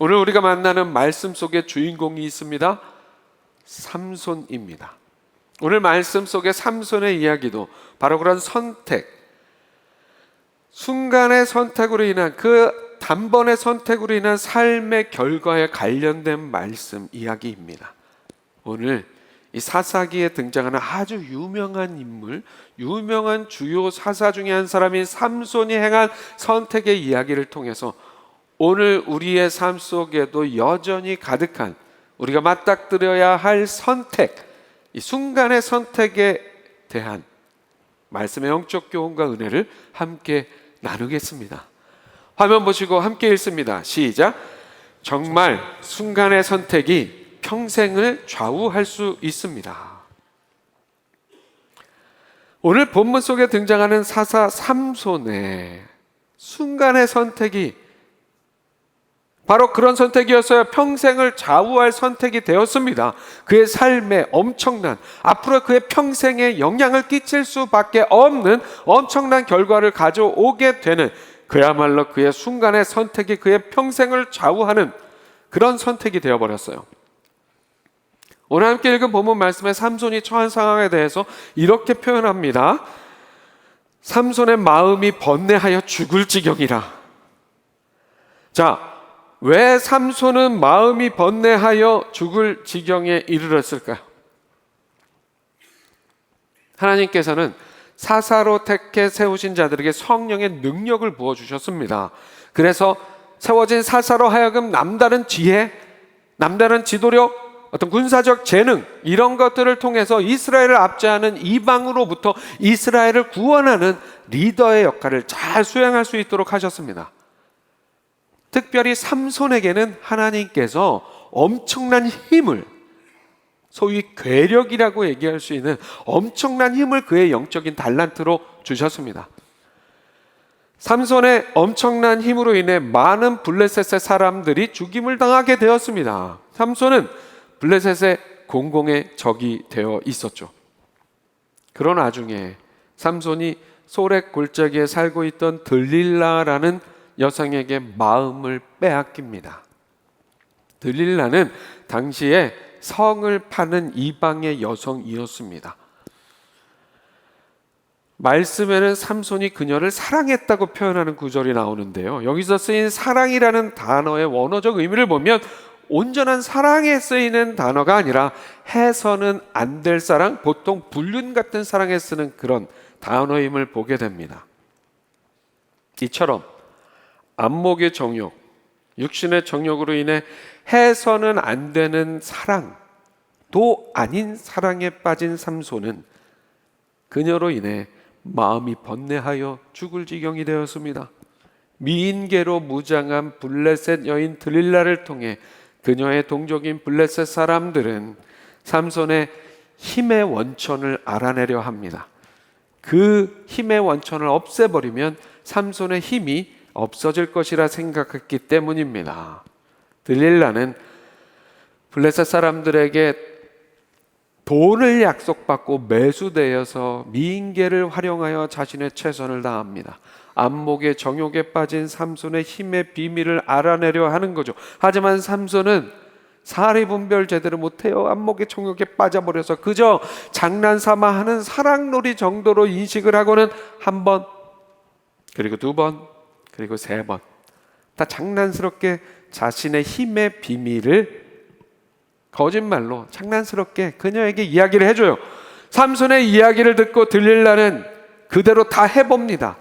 오늘 우리가 만나는 말씀 속에 주인공이 있습니다. 삼손입니다. 오늘 말씀 속에 삼손의 이야기도 바로 그런 선택, 순간의 선택으로 인한 그 단번의 선택으로 인한 삶의 결과에 관련된 말씀 이야기입니다. 오늘 이 사사기에 등장하는 아주 유명한 인물, 유명한 주요 사사 중에 한 사람인 삼손이 행한 선택의 이야기를 통해서 오늘 우리의 삶 속에도 여전히 가득한 우리가 맞닥뜨려야 할 선택, 이 순간의 선택에 대한 말씀의 영적 교훈과 은혜를 함께 나누겠습니다. 화면 보시고 함께 읽습니다. 시작. 정말 순간의 선택이 평생을 좌우할 수 있습니다. 오늘 본문 속에 등장하는 사사 삼손의 순간의 선택이 바로 그런 선택이었어요. 평생을 좌우할 선택이 되었습니다. 그의 삶에 엄청난, 앞으로 그의 평생에 영향을 끼칠 수밖에 없는 엄청난 결과를 가져오게 되는, 그야말로 그의 순간의 선택이 그의 평생을 좌우하는 그런 선택이 되어버렸어요. 오늘 함께 읽은 본문 말씀에 삼손이 처한 상황에 대해서 이렇게 표현합니다. 삼손의 마음이 번뇌하여 죽을 지경이라. 자, 왜 삼손은 마음이 번뇌하여 죽을 지경에 이르렀을까요? 하나님께서는 사사로 택해 세우신 자들에게 성령의 능력을 부어주셨습니다. 그래서 세워진 사사로 하여금 남다른 지혜, 남다른 지도력, 어떤 군사적 재능, 이런 것들을 통해서 이스라엘을 압제하는 이방으로부터 이스라엘을 구원하는 리더의 역할을 잘 수행할 수 있도록 하셨습니다. 특별히 삼손에게는 하나님께서 엄청난 힘을, 소위 괴력이라고 얘기할 수 있는 엄청난 힘을 그의 영적인 달란트로 주셨습니다. 삼손의 엄청난 힘으로 인해 많은 블레셋의 사람들이 죽임을 당하게 되었습니다. 삼손은 블레셋의 공공의 적이 되어 있었죠. 그런 와중에 삼손이 소렉 골짜기에 살고 있던 들릴라라는 여성에게 마음을 빼앗깁니다. 들릴라는 당시에 성을 파는 이방의 여성이었습니다. 말씀에는 삼손이 그녀를 사랑했다고 표현하는 구절이 나오는데요, 여기서 쓰인 사랑이라는 단어의 원어적 의미를 보면 온전한 사랑에 쓰이는 단어가 아니라 해서는 안 될 사랑, 보통 불륜 같은 사랑에 쓰는 그런 단어임을 보게 됩니다. 이처럼 안목의 정욕, 육신의 정욕으로 인해 해서는 안 되는 사랑도 아닌 사랑에 빠진 삼손은 그녀로 인해 마음이 번뇌하여 죽을 지경이 되었습니다. 미인계로 무장한 블레셋 여인 들릴라를 통해 그녀의 동족인 블레셋 사람들은 삼손의 힘의 원천을 알아내려 합니다. 그 힘의 원천을 없애버리면 삼손의 힘이 없어질 것이라 생각했기 때문입니다. 들릴라는 블레셋 사람들에게 돈을 약속받고 매수되어서 미인계를 활용하여 자신의 최선을 다합니다. 안목의 정욕에 빠진 삼손의 힘의 비밀을 알아내려 하는 거죠. 하지만 삼손은 사리 분별 제대로 못해요. 안목의 정욕에 빠져버려서 그저 장난삼아 하는 사랑놀이 정도로 인식을 하고는 한 번, 그리고 두 번, 그리고 세 번 다 장난스럽게 자신의 힘의 비밀을 거짓말로 장난스럽게 그녀에게 이야기를 해줘요. 삼손의 이야기를 듣고 들릴라는 그대로 다 해봅니다.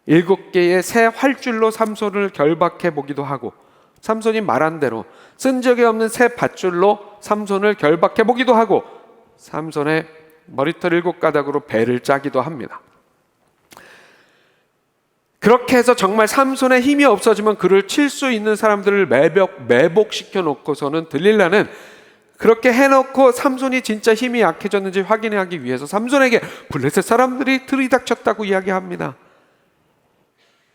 7개의 새 활줄로 삼손을 결박해 보기도 하고, 삼손이 말한 대로 쓴 적이 없는 새 밧줄로 삼손을 결박해 보기도 하고, 삼손의 머리털 7가닥으로 배를 짜기도 합니다. 그렇게 해서 정말 삼손의 힘이 없어지면 그를 칠 수 있는 사람들을 매복시켜 놓고서는 들릴라는 그렇게 해놓고 삼손이 진짜 힘이 약해졌는지 확인하기 위해서 삼손에게 블레셋 사람들이 들이닥쳤다고 이야기합니다.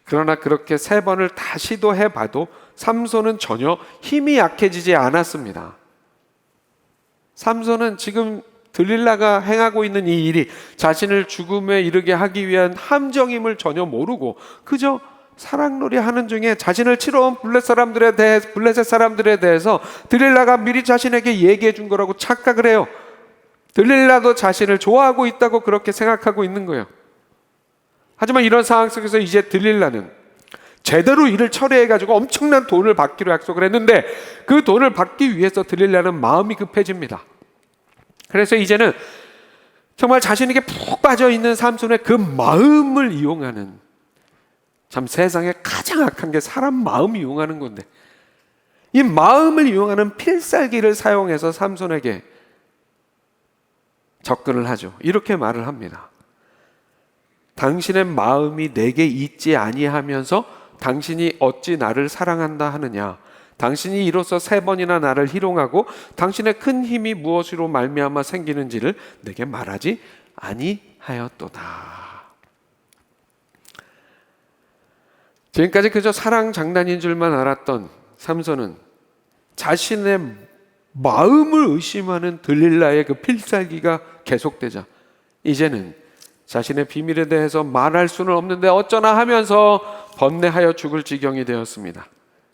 그러나 그렇게 3번을 다 시도해봐도 삼손은 전혀 힘이 약해지지 않았습니다. 삼손은 지금 들릴라가 행하고 있는 이 일이 자신을 죽음에 이르게 하기 위한 함정임을 전혀 모르고 그저 사랑놀이 하는 중에 자신을 치러온 블레셋 사람들에 대해서 들릴라가 미리 자신에게 얘기해 준 거라고 착각을 해요. 들릴라도 자신을 좋아하고 있다고 그렇게 생각하고 있는 거예요. 하지만 이런 상황 속에서 이제 들릴라는 제대로 일을 처리해가지고 엄청난 돈을 받기로 약속을 했는데 그 돈을 받기 위해서 들릴라는 마음이 급해집니다. 그래서 이제는 정말 자신에게 푹 빠져있는 삼손의 그 마음을 이용하는, 참 세상에 가장 악한 게 사람 마음을 이용하는 건데, 이 마음을 이용하는 필살기를 사용해서 삼손에게 접근을 하죠. 이렇게 말을 합니다. 당신의 마음이 내게 있지 아니하면서 당신이 어찌 나를 사랑한다 하느냐. 당신이 이로써 3번이나 나를 희롱하고 당신의 큰 힘이 무엇으로 말미암아 생기는지를 내게 말하지 아니하였도다. 지금까지 그저 사랑 장난인 줄만 알았던 삼손은 자신의 마음을 의심하는 들릴라의 그 필살기가 계속되자 이제는 자신의 비밀에 대해서 말할 수는 없는데 어쩌나 하면서 번뇌하여 죽을 지경이 되었습니다.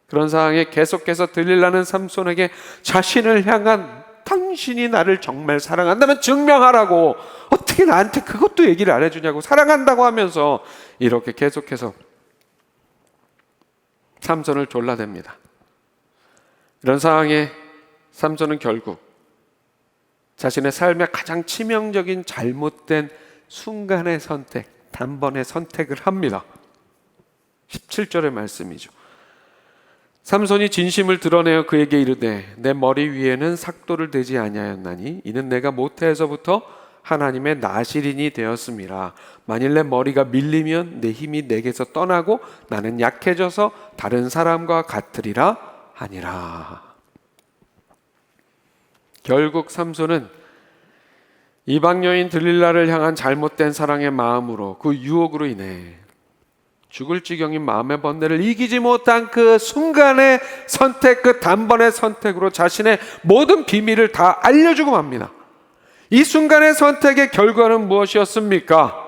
그런 상황에 계속해서 들릴라는 삼손에게 자신을 향한, 당신이 나를 정말 사랑한다면 증명하라고, 어떻게 나한테 그것도 얘기를 안 해주냐고, 사랑한다고 하면서 이렇게 계속해서 삼손을 졸라댑니다. 이런 상황에 삼손은 결국 자신의 삶의 가장 치명적인 잘못된 순간의 선택, 단번에 선택을 합니다. 17절의 말씀이죠. 삼손이 진심을 드러내어 그에게 이르되 내 머리 위에는 삭도를 대지 아니하였나니 이는 내가 모태에서부터 하나님의 나실인이 되었음이라. 만일 내 머리가 밀리면 내 힘이 내게서 떠나고 나는 약해져서 다른 사람과 같으리라 하니라. 결국 삼손은 이방 여인 들릴라를 향한 잘못된 사랑의 마음으로, 그 유혹으로 인해 죽을 지경인 마음의 번뇌를 이기지 못한 그 순간의 선택, 그 단번의 선택으로 자신의 모든 비밀을 다 알려주고 맙니다. 이 순간의 선택의 결과는 무엇이었습니까?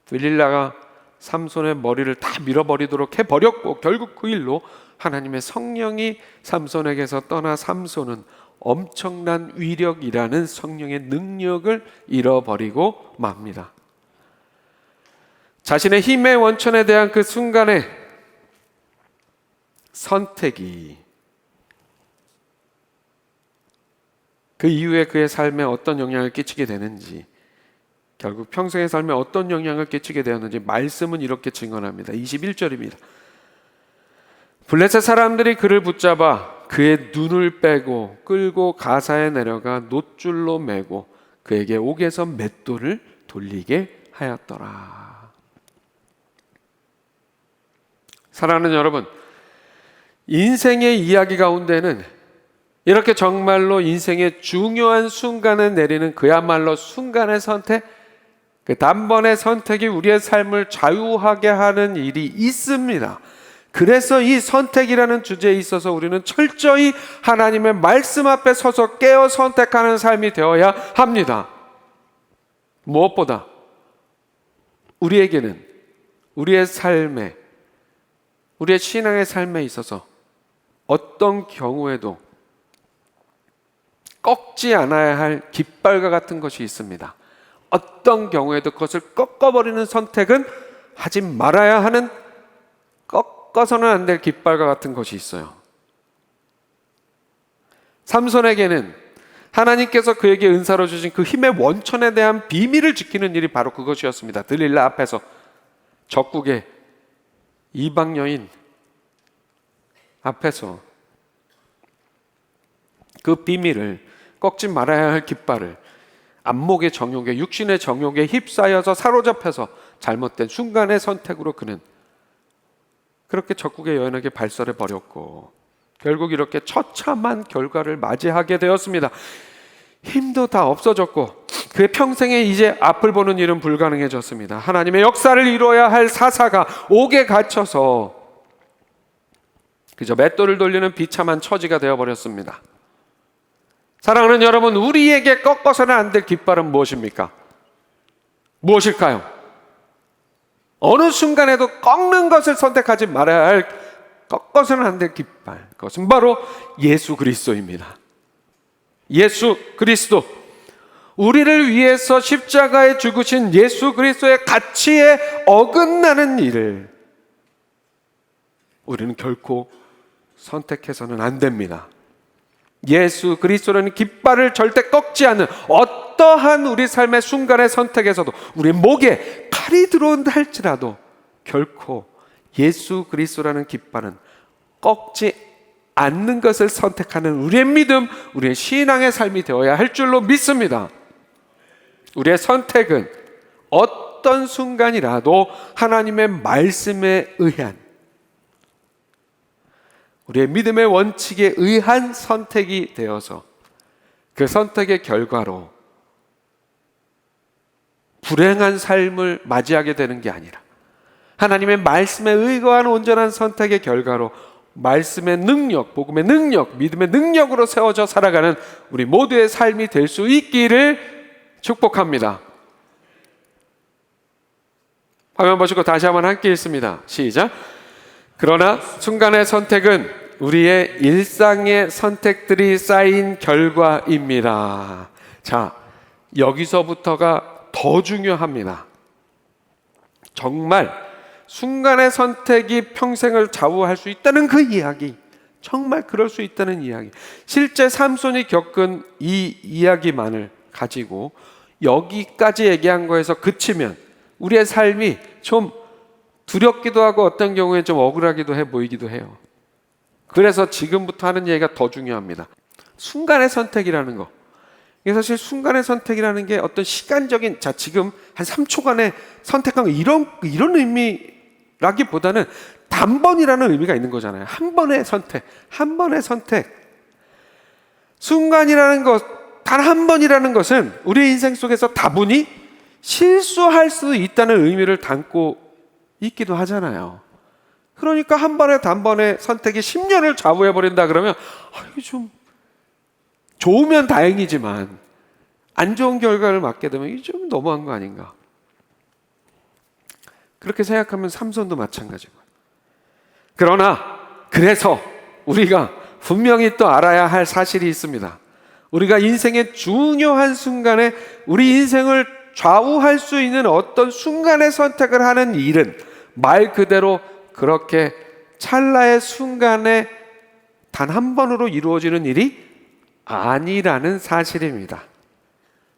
들릴라가 삼손의 머리를 다 밀어버리도록 해버렸고 결국 그 일로 하나님의 성령이 삼손에게서 떠나 삼손은 엄청난 위력이라는 성령의 능력을 잃어버리고 맙니다. 자신의 힘의 원천에 대한 그 순간의 선택이 그 이후에 그의 삶에 어떤 영향을 끼치게 되는지, 결국 평생의 삶에 어떤 영향을 끼치게 되었는지 말씀은 이렇게 증언합니다. 21절입니다. 블레셋 사람들이 그를 붙잡아 그의 눈을 빼고 끌고 가사에 내려가 놋줄로 매고 그에게 옥에서 맷돌을 돌리게 하였더라. 사랑하는 여러분, 인생의 이야기 가운데는 이렇게 정말로 인생의 중요한 순간에 내리는 그야말로 순간의 선택, 그 단번의 선택이 우리의 삶을 자유하게 하는 일이 있습니다. 그래서 이 선택이라는 주제에 있어서 우리는 철저히 하나님의 말씀 앞에 서서 깨어 선택하는 삶이 되어야 합니다. 무엇보다 우리에게는 우리의 삶에, 우리의 신앙의 삶에 있어서 어떤 경우에도 꺾지 않아야 할 깃발과 같은 것이 있습니다. 어떤 경우에도 그것을 꺾어버리는 선택은 하지 말아야 하는, 꺾어서는 안 될 깃발과 같은 것이 있어요. 삼손에게는 하나님께서 그에게 은사로 주신 그 힘의 원천에 대한 비밀을 지키는 일이 바로 그것이었습니다. 들릴라 앞에서 적국의 이방 여인 앞에서 그 비밀을, 꺾지 말아야 할 깃발을 안목의 정욕에, 육신의 정욕에 휩싸여서 사로잡혀서 잘못된 순간의 선택으로 그는 그렇게 적국의 여인에게 발설해 버렸고 결국 이렇게 처참한 결과를 맞이하게 되었습니다. 힘도 다 없어졌고 그의 평생에 이제 앞을 보는 일은 불가능해졌습니다. 하나님의 역사를 이루어야 할 사사가 옥에 갇혀서 그저 맷돌을 돌리는 비참한 처지가 되어버렸습니다. 사랑하는 여러분, 우리에게 꺾어서는 안 될 깃발은 무엇입니까? 무엇일까요? 어느 순간에도 꺾는 것을 선택하지 말아야 할, 꺾어서는 안 될 깃발, 그것은 바로 예수 그리스도입니다. 예수 그리스도, 우리를 위해서 십자가에 죽으신 예수 그리스도의 가치에 어긋나는 일을 우리는 결코 선택해서는 안 됩니다. 예수 그리스도라는 깃발을 절대 꺾지 않는 어떠한 우리 삶의 순간의 선택에서도 우리 목에 칼이 들어온다 할지라도 결코 예수 그리스도라는 깃발은 꺾지 않는 것을 선택하는 우리의 믿음, 우리의 신앙의 삶이 되어야 할 줄로 믿습니다. 우리의 선택은 어떤 순간이라도 하나님의 말씀에 의한, 우리의 믿음의 원칙에 의한 선택이 되어서 그 선택의 결과로 불행한 삶을 맞이하게 되는 게 아니라 하나님의 말씀에 의거한 온전한 선택의 결과로 말씀의 능력, 복음의 능력, 믿음의 능력으로 세워져 살아가는 우리 모두의 삶이 될 수 있기를 축복합니다. 화면 보시고 다시 한번 함께 읽습니다. 시작. 그러나 순간의 선택은 우리의 일상의 선택들이 쌓인 결과입니다. 자, 여기서부터가 더 중요합니다. 정말 순간의 선택이 평생을 좌우할 수 있다는 그 이야기, 정말 그럴 수 있다는 이야기, 실제 삼손이 겪은 이 이야기만을 가지고 여기까지 얘기한 거에서 그치면 우리의 삶이 좀 두렵기도 하고 어떤 경우에 좀 억울하기도 해 보이기도 해요. 그래서 지금부터 하는 얘기가 더 중요합니다. 순간의 선택이라는 거, 이게 사실 순간의 선택이라는 게 어떤 시간적인, 자 지금 한 3초간에 선택한 거, 이런 의미라기보다는 단번이라는 의미가 있는 거잖아요. 한 번의 선택, 한 번의 선택. 순간이라는 것, 단 한 번이라는 것은 우리 인생 속에서 다분히 실수할 수 있다는 의미를 담고 있기도 하잖아요. 그러니까 한 번의 단번의 선택이 10년을 좌우해버린다 그러면 좀 좋으면 다행이지만 안 좋은 결과를 맞게 되면 이게 좀 너무한 거 아닌가. 그렇게 생각하면 삼손도 마찬가지고. 그러나 그래서 우리가 분명히 또 알아야 할 사실이 있습니다. 우리가 인생의 중요한 순간에 우리 인생을 좌우할 수 있는 어떤 순간의 선택을 하는 일은 말 그대로 그렇게 찰나의 순간에 단 한 번으로 이루어지는 일이 아니라는 사실입니다.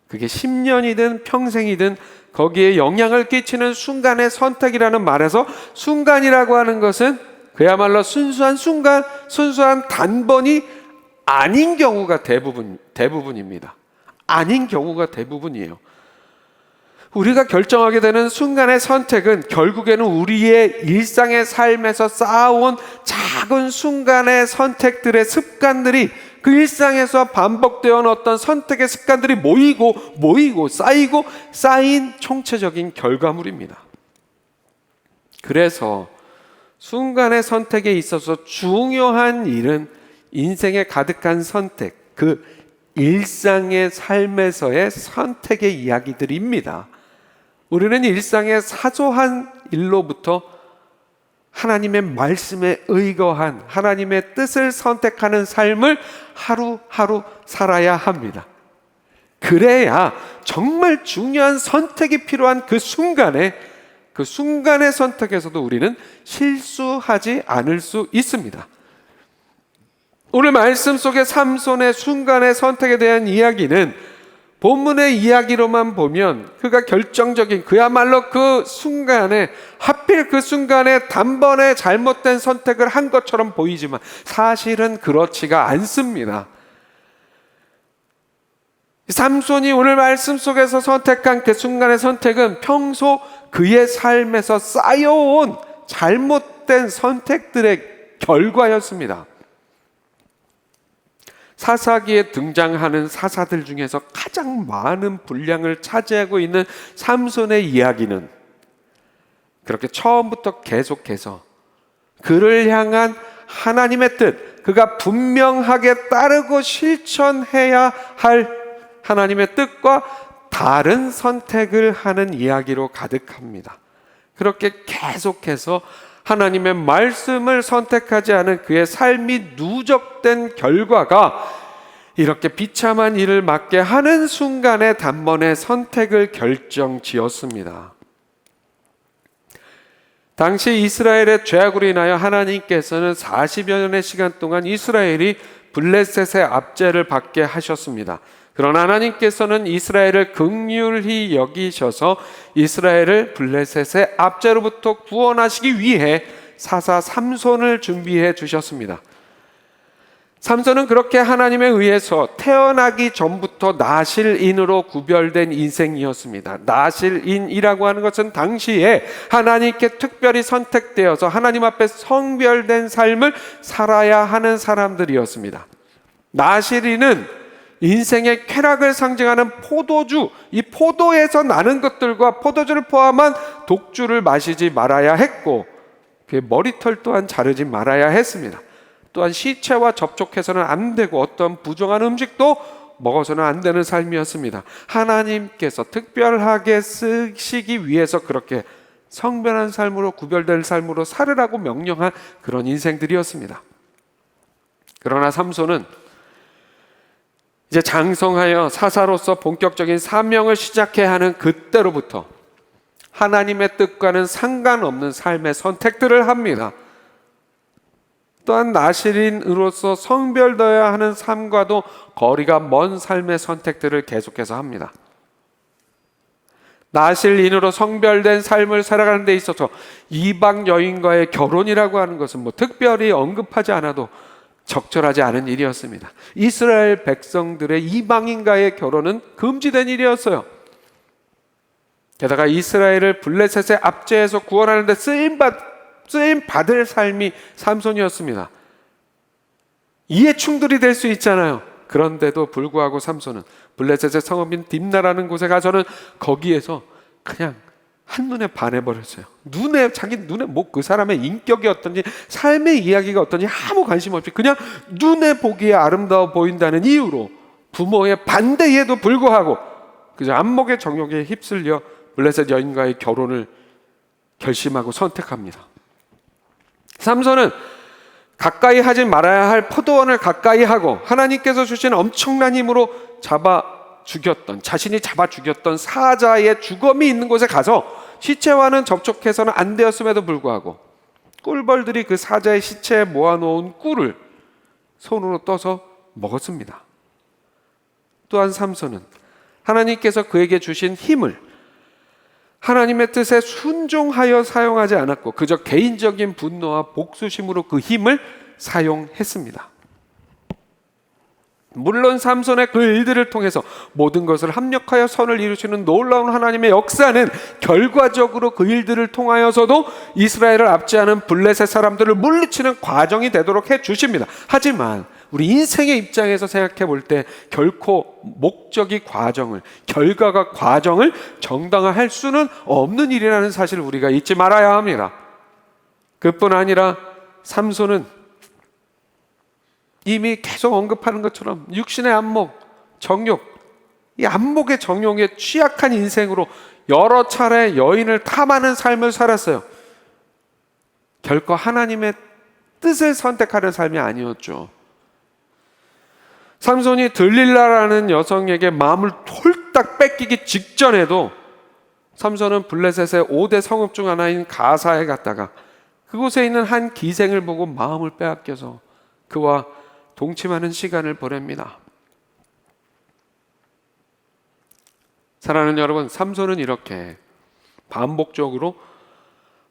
그게 10년이든 평생이든 거기에 영향을 끼치는 순간의 선택이라는 말에서 순간이라고 하는 것은 그야말로 순수한 순간, 순수한 단번이 아닌 경우가 대부분입니다. 아닌 경우가 대부분이에요. 우리가 결정하게 되는 순간의 선택은 결국에는 우리의 일상의 삶에서 쌓아온 작은 순간의 선택들의 습관들이, 그 일상에서 반복되어 온 어떤 선택의 습관들이 모이고 쌓인 총체적인 결과물입니다. 그래서 순간의 선택에 있어서 중요한 일은 인생에 가득한 선택, 그 일상의 삶에서의 선택의 이야기들입니다. 우리는 일상의 사소한 일로부터 하나님의 말씀에 의거한 하나님의 뜻을 선택하는 삶을 하루하루 살아야 합니다. 그래야 정말 중요한 선택이 필요한 그 순간의 선택에서도 우리는 실수하지 않을 수 있습니다. 오늘 말씀 속의 삼손의 순간의 선택에 대한 이야기는 본문의 이야기로만 보면 그가 결정적인, 그야말로 그 순간에, 하필 그 순간에 단번에 잘못된 선택을 한 것처럼 보이지만 사실은 그렇지가 않습니다. 삼손이 오늘 말씀 속에서 선택한 그 순간의 선택은 평소 그의 삶에서 쌓여온 잘못된 선택들의 결과였습니다. 사사기에 등장하는 사사들 중에서 가장 많은 분량을 차지하고 있는 삼손의 이야기는 그렇게 처음부터 계속해서 그를 향한 하나님의 뜻, 그가 분명하게 따르고 실천해야 할 하나님의 뜻과 다른 선택을 하는 이야기로 가득합니다. 그렇게 계속해서 하나님의 말씀을 선택하지 않은 그의 삶이 누적된 결과가 이렇게 비참한 일을 맞게 하는 순간에 단번에 선택을 결정지었습니다. 당시 이스라엘의 죄악으로 인하여 하나님께서는 40여 년의 시간 동안 이스라엘이 블레셋의 압제를 받게 하셨습니다. 그러나 하나님께서는 이스라엘을 긍휼히 여기셔서 이스라엘을 블레셋의 압제로부터 구원하시기 위해 사사 삼손을 준비해 주셨습니다. 삼손은 그렇게 하나님에 의해서 태어나기 전부터 나실인으로 구별된 인생이었습니다. 나실인이라고 하는 것은 당시에 하나님께 특별히 선택되어서 하나님 앞에 성별된 삶을 살아야 하는 사람들이었습니다. 나실인은 인생의 쾌락을 상징하는 포도주, 이 포도에서 나는 것들과 포도주를 포함한 독주를 마시지 말아야 했고, 그 머리털 또한 자르지 말아야 했습니다. 또한 시체와 접촉해서는 안 되고 어떤 부정한 음식도 먹어서는 안 되는 삶이었습니다. 하나님께서 특별하게 쓰시기 위해서 그렇게 성별한 삶으로 구별된 삶으로 살으라고 명령한 그런 인생들이었습니다. 그러나 삼손은 이제 장성하여 사사로서 본격적인 사명을 시작해야 하는 그때로부터 하나님의 뜻과는 상관없는 삶의 선택들을 합니다. 또한 나실인으로서 성별되어야 하는 삶과도 거리가 먼 삶의 선택들을 계속해서 합니다. 나실인으로 성별된 삶을 살아가는 데 있어서 이방 여인과의 결혼이라고 하는 것은 뭐 특별히 언급하지 않아도 적절하지 않은 일이었습니다. 이스라엘 백성들의 이방인과의 결혼은 금지된 일이었어요. 게다가 이스라엘을 블레셋의 압제에서 구원하는 데 쓰임 받을 삶이 삼손이었습니다. 이해 충돌이 될 수 있잖아요. 그런데도 불구하고 삼손은 블레셋의 성읍인 딥나라는 곳에 가서는 거기에서 그냥 한눈에 반해버렸어요. 자기 눈에 뭐 그 사람의 인격이 어떤지 삶의 이야기가 어떤지 아무 관심 없이 그냥 눈에 보기에 아름다워 보인다는 이유로 부모의 반대에도 불구하고 그저 안목의 정욕에 휩쓸려 블레셋 여인과의 결혼을 결심하고 선택합니다. 삼손은 가까이 하지 말아야 할 포도원을 가까이 하고 하나님께서 주신 엄청난 힘으로 자신이 잡아 죽였던 사자의 주검이 있는 곳에 가서 시체와는 접촉해서는 안 되었음에도 불구하고 꿀벌들이 그 사자의 시체에 모아놓은 꿀을 손으로 떠서 먹었습니다. 또한 삼손은 하나님께서 그에게 주신 힘을 하나님의 뜻에 순종하여 사용하지 않았고 그저 개인적인 분노와 복수심으로 그 힘을 사용했습니다. 물론 삼손의 그 일들을 통해서 모든 것을 합력하여 선을 이루시는 놀라운 하나님의 역사는 결과적으로 그 일들을 통하여서도 이스라엘을 압제하는 블레셋 사람들을 물리치는 과정이 되도록 해주십니다. 하지만 우리 인생의 입장에서 생각해 볼 때 결코 목적이 결과가 과정을 정당화할 수는 없는 일이라는 사실을 우리가 잊지 말아야 합니다. 그뿐 아니라 삼손은 이미 계속 언급하는 것처럼 육신의 안목, 정욕, 이 안목의 정욕에 취약한 인생으로 여러 차례 여인을 탐하는 삶을 살았어요. 결코 하나님의 뜻을 선택하는 삶이 아니었죠. 삼손이 들릴라라는 여성에게 마음을 홀딱 뺏기기 직전에도 삼손은 블레셋의 5대 성읍 중 하나인 가사에 갔다가 그곳에 있는 한 기생을 보고 마음을 빼앗겨서 그와 동침하는 시간을 보냅니다. 사랑하는 여러분, 삼손은 이렇게 반복적으로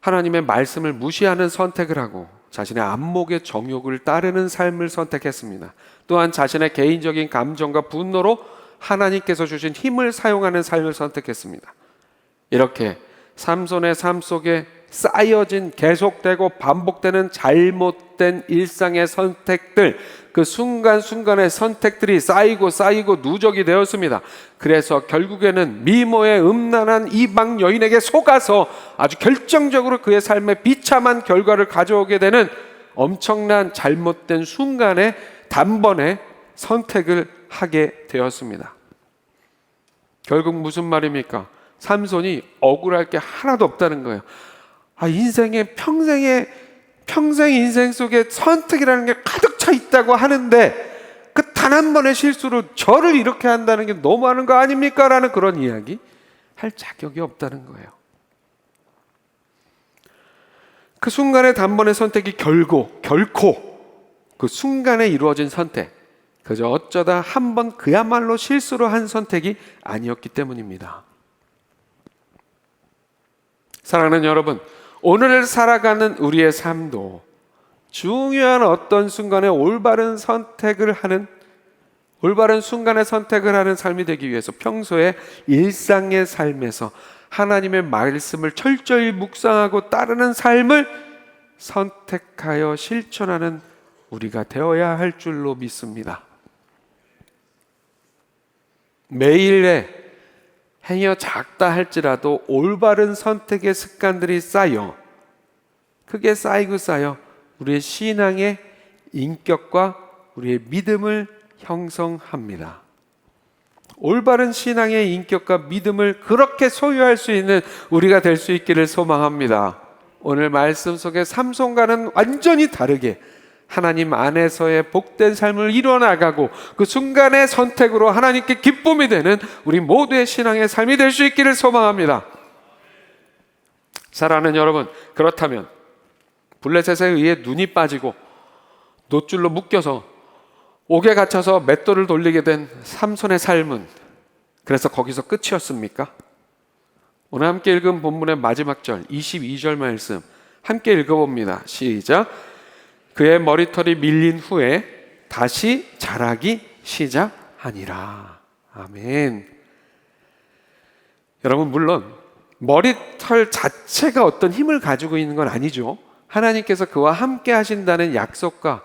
하나님의 말씀을 무시하는 선택을 하고 자신의 안목의 정욕을 따르는 삶을 선택했습니다. 또한 자신의 개인적인 감정과 분노로 하나님께서 주신 힘을 사용하는 삶을 선택했습니다. 이렇게 삼손의 삶 속에 쌓여진 계속되고 반복되는 잘못된 일상의 선택들, 그 순간순간의 선택들이 쌓이고 누적이 되었습니다. 그래서 결국에는 미모의 음란한 이방 여인에게 속아서 아주 결정적으로 그의 삶에 비참한 결과를 가져오게 되는 엄청난 잘못된 순간에 단번에 선택을 하게 되었습니다. 결국 무슨 말입니까? 삼손이 억울할 게 하나도 없다는 거예요. 평생 인생 속에 선택이라는 게 가득 차 있다고 하는데 그 단 한 번의 실수로 저를 이렇게 한다는 게 너무하는 거 아닙니까? 라는 그런 이야기 할 자격이 없다는 거예요. 그 순간의 단번의 선택이 결코 그 순간에 이루어진 선택, 그저 어쩌다 한 번 그야말로 실수로 한 선택이 아니었기 때문입니다. 사랑하는 여러분, 오늘을 살아가는 우리의 삶도 중요한 어떤 순간에 올바른 순간의 선택을 하는 삶이 되기 위해서 평소에 일상의 삶에서 하나님의 말씀을 철저히 묵상하고 따르는 삶을 선택하여 실천하는 우리가 되어야 할 줄로 믿습니다. 매일의 행여 작다 할지라도 올바른 선택의 습관들이 크게 쌓여 우리의 신앙의 인격과 우리의 믿음을 형성합니다. 올바른 신앙의 인격과 믿음을 그렇게 소유할 수 있는 우리가 될 수 있기를 소망합니다. 오늘 말씀 속에 삼손과는 완전히 다르게 하나님 안에서의 복된 삶을 이뤄나가고 그 순간의 선택으로 하나님께 기쁨이 되는 우리 모두의 신앙의 삶이 될 수 있기를 소망합니다. 사랑하는 여러분, 그렇다면 블레셋에 의해 눈이 빠지고 놋줄로 묶여서 옥에 갇혀서 맷돌을 돌리게 된 삼손의 삶은 그래서 거기서 끝이었습니까? 오늘 함께 읽은 본문의 마지막 절 22절 말씀 함께 읽어봅니다. 시작. 그의 머리털이 밀린 후에 다시 자라기 시작하니라. 아멘. 여러분, 물론 머리털 자체가 어떤 힘을 가지고 있는 건 아니죠. 하나님께서 그와 함께 하신다는 약속과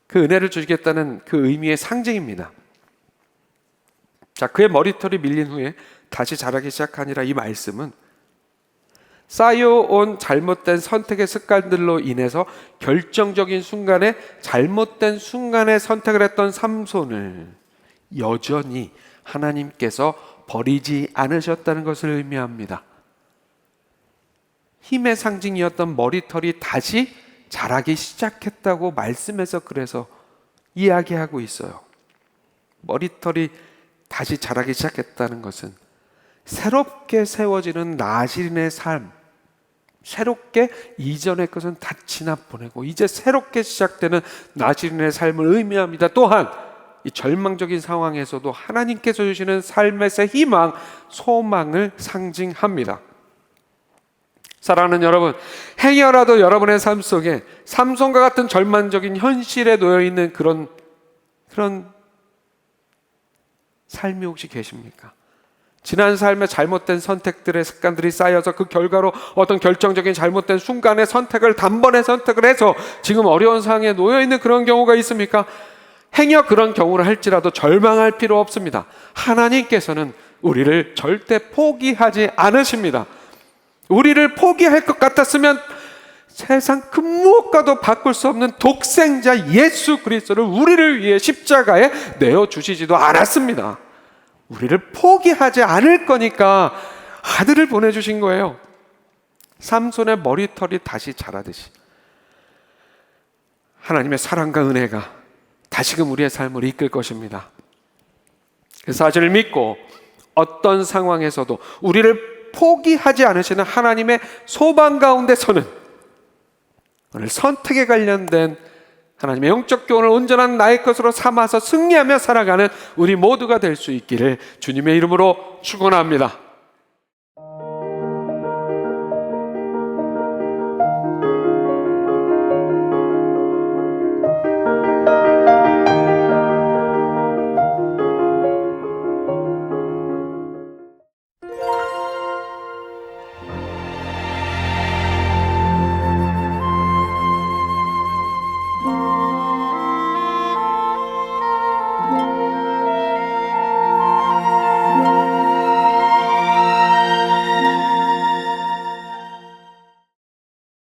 그 은혜를 주시겠다는 그 의미의 상징입니다. 자, 그의 머리털이 밀린 후에 다시 자라기 시작하니라. 이 말씀은 쌓여온 잘못된 선택의 습관들로 인해서 결정적인 순간에 잘못된 순간에 선택을 했던 삼손을 여전히 하나님께서 버리지 않으셨다는 것을 의미합니다. 힘의 상징이었던 머리털이 다시 자라기 시작했다고 말씀에서 그래서 이야기하고 있어요. 머리털이 다시 자라기 시작했다는 것은 새롭게 세워지는 나실인의 삶, 새롭게 이전의 것은 다 지나보내고 이제 새롭게 시작되는 나실인의 삶을 의미합니다. 또한 이 절망적인 상황에서도 하나님께서 주시는 삶에서의 희망, 소망을 상징합니다. 사랑하는 여러분, 행여라도 여러분의 삶 속에 삼손과 같은 절망적인 현실에 놓여 있는 그런 삶이 혹시 계십니까? 지난 삶의 잘못된 선택들의 습관들이 쌓여서 그 결과로 어떤 결정적인 잘못된 순간의 선택을 단번에 선택을 해서 지금 어려운 상황에 놓여 있는 그런 경우가 있습니까? 행여 그런 경우를 할지라도 절망할 필요 없습니다. 하나님께서는 우리를 절대 포기하지 않으십니다. 우리를 포기할 것 같았으면 세상 그 무엇과도 바꿀 수 없는 독생자 예수 그리스도를 우리를 위해 십자가에 내어주시지도 않았습니다. 우리를 포기하지 않을 거니까 아들을 보내주신 거예요. 삼손의 머리털이 다시 자라듯이 하나님의 사랑과 은혜가 다시금 우리의 삶을 이끌 것입니다. 그 사실을 믿고 어떤 상황에서도 우리를 포기하지 않으시는 하나님의 소망 가운데서는 오늘 선택에 관련된 하나님의 영적 교훈을 온전한 나의 것으로 삼아서 승리하며 살아가는 우리 모두가 될 수 있기를 주님의 이름으로 축원합니다.